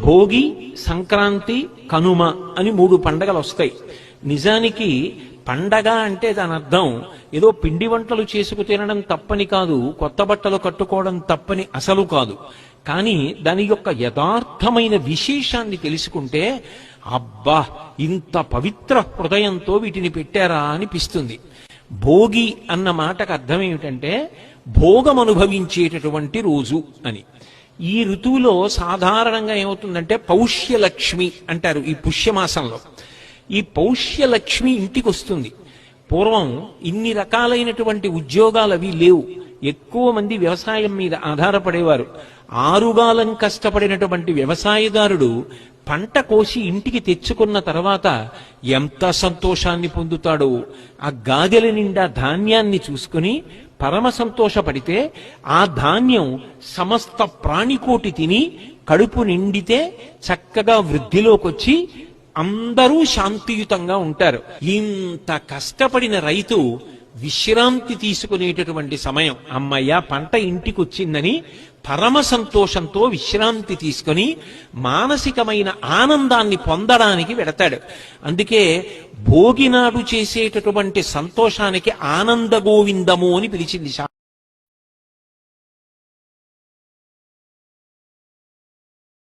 భోగి, సంక్రాంతి, కనుమ అని 3 పండగలు వస్తాయి. నిజానికి పండగ అంటే దాని అర్థం ఏదో పిండి వంటలు చేసుకు తినడం తప్పని కాదు, కొత్త బట్టలు కట్టుకోవడం తప్పని అసలు కాదు. కానీ దాని యొక్క యథార్థమైన విశేషాన్ని తెలుసుకుంటే అబ్బా, ఇంత పవిత్ర హృదయంతో వీటిని పెట్టారా అనిపిస్తుంది. భోగి అన్న మాటకు అర్థం ఏమిటంటే భోగం అనుభవించేటటువంటి రోజు అని. ఈ ఋతువులో సాధారణంగా ఏమవుతుందంటే పౌష్యలక్ష్మి అంటారు. ఈ పుష్యమాసంలో ఈ పౌష్యలక్ష్మి ఇంటికి వస్తుంది. పూర్వం ఇన్ని రకాలైనటువంటి ఉద్యోగాలు అవి లేవు. ఎక్కువ మంది వ్యవసాయం మీద ఆధారపడేవారు. ఆరుగాలం కష్టపడినటువంటి వ్యవసాయదారుడు పంట కోసి ఇంటికి తెచ్చుకున్న తర్వాత ఎంత సంతోషాన్ని పొందుతాడో. ఆ గాదెల నిండా ధాన్యాన్ని చూసుకుని పరమ సంతోషపడితే ఆ ధాన్యం సమస్త ప్రాణికోటి తిని కడుపు నిండితే చక్కగా వృద్ధిలోకి వచ్చి అందరూ శాంతియుతంగా ఉంటారు. ఇంత కష్టపడిన రైతు విశ్రాంతి తీసుకునేటటువంటి సమయం, అమ్మయ్య పంట ఇంటికి వచ్చిందని పరమ సంతోషంతో విశ్రాంతి తీసుకొని మానసికమైన ఆనందాన్ని పొందడానికి వెడతాడు. అందుకే భోగినాడు చేసేటటువంటి సంతోషానికి ఆనంద గోవిందము అని పిలిచింది.